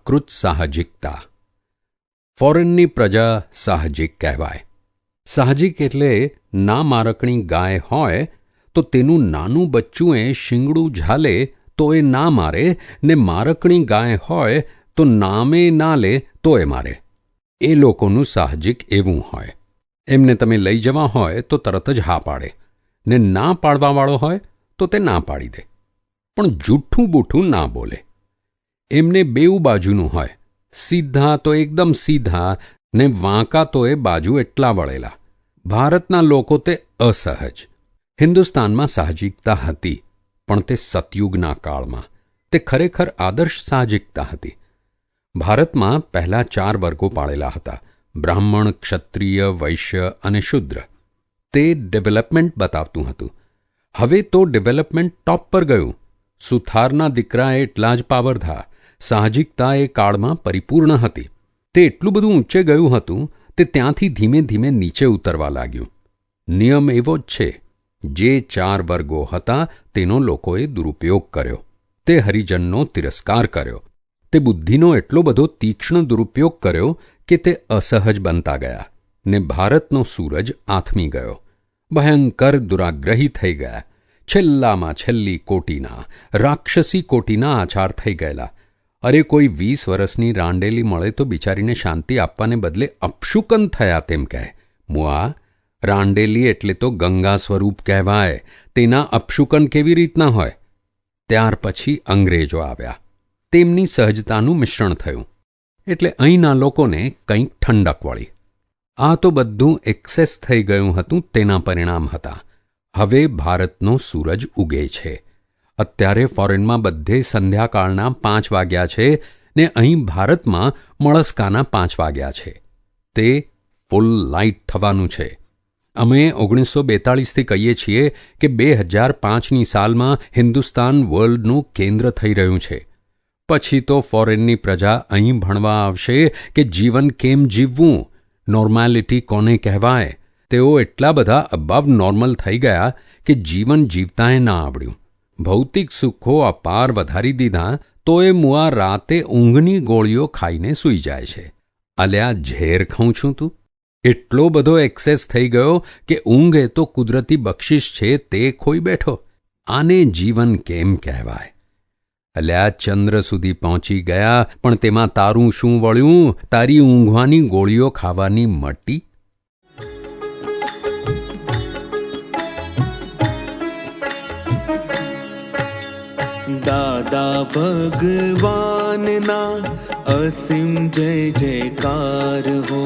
પ્રાકૃત સાહજિકતા. ફોરેનની પ્રજા સાહજિક કહેવાય. સાહજિક એટલે ના મારકણી ગાય હોય તો તેનું નાનું બચ્ચું શિંગડું ઝાલે તો એ ના મારે, ને મારકણી ગાય હોય તો નામે ના લે તો એ મારે. એ લોકોનું સાહજિક એવું હોય. એમને તમે લઈ જવા હોય તો તરત જ હા પાડે, ને ના પાડવાવાળો હોય તો તે ના પાડી દે, પણ જૂઠું બૂઠું ના બોલે. એમને બેઉ બાજુનું હોય, સીધા તો એકદમ સીધા, ને વાંકા તો એ બાજુ એટલા વળેલા. ભારતના લોકો તે અસહજ. હિન્દુસ્તાનમાં સાહજિકતા હતી, પણ તે સતયુગના કાળમાં. તે ખરેખર આદર્શ સાહજિકતા હતી. ભારતમાં પહેલા 4 વર્ગો પાળેલા હતા: બ્રાહ્મણ, ક્ષત્રિય, વૈશ્ય અને શૂદ્ર. તે ડેવલપમેન્ટ બતાવતું હતું. હવે તો ડેવલપમેન્ટ ટોપ પર ગયું. સુથારના દીકરા એટલા જ પાવરધા. સાહજિકતા એ કાળમાં પરિપૂર્ણ હતી. તે એટલું બધું ઊંચે ગયું હતું, તે ત્યાંથી ધીમે ધીમે નીચે ઉતરવા લાગ્યું. નિયમ એવો જ છે. જે 4 વર્ગો હતા તેનો લોકોએ દુરુપયોગ કર્યો. તે હરિજનનો તિરસ્કાર કર્યો. તે બુદ્ધિનો એટલો બધો તીક્ષ્ણ દુરુપયોગ કર્યો કે તે અસહજ બનતા ગયા, ને ભારતનો સૂરજ આથમી ગયો. ભયંકર દુરાગ્રહી થઈ ગયા. છેલ્લામાં છેલ્લી કોટીના, રાક્ષસી કોટીના આચાર થઈ ગયેલા. અરે કોઈ 20 વર્ષની રાંડેલી મળે તો બિચારીને શાંતિ આપવાને બદલે અપશુકન થયા તેમ કહે. મુઆ, રાંડેલી એટલે તો ગંગા સ્વરૂપ કહેવાય. તેના અપશુકન કેવી રીતના હોય? ત્યાર પછી અંગ્રેજો આવ્યા. તેમની સહજતાનું મિશ્રણ થયું, એટલે અહીંના લોકોને કંઈક ઠંડક વળી. આ તો બધું એક્સેસ થઈ ગયું હતું, તેના પરિણામ હતા. હવે ભારતનો સૂરજ ઉગે છે. અત્યારે ફોરેનમાં બધે સંધ્યાકાળના 5 વાગ્યા છે, ને અહીં ભારતમાં મળસ્કાના 5 વાગ્યા છે. તે ફૂલ લાઇટ થવાનું છે. અમે 1942થી કહીએ છીએ કે 2005ની સાલમાં હિન્દુસ્તાન વર્લ્ડનું કેન્દ્ર થઈ રહ્યું છે. પછી તો ફોરેનની પ્રજા અહીં ભણવા આવશે કે જીવન કેમ જીવવું, નોર્માલિટી કોને કહેવાય. તેઓ એટલા બધા અબવ નોર્મલ થઈ ગયા કે જીવન જીવતાંય ના આવડ્યું. ભૌતિક સુખો અપાર વધારી દીધા તો એ મુઆ રાતે ઊંઘની ગોળીઓ ખાઈને સૂઈ જાય છે. અલ્યા, ઝેર ખાઉં છું તું? એટલો બધો એક્સેસ થઈ ગયો કે ઊંઘ એ તો કુદરતી બક્ષિસ છે, તે ખોઈ બેઠો. આને જીવન કેમ કહેવાય? અલ્યા, ચંદ્ર સુધી પહોંચી ગયા, પણ તેમાં તારું શું વળ્યું? તારી ઊંઘવાની ગોળીઓ ખાવાની મટી. દાદા ભગવાનના અસીમ જય જયકાર હો.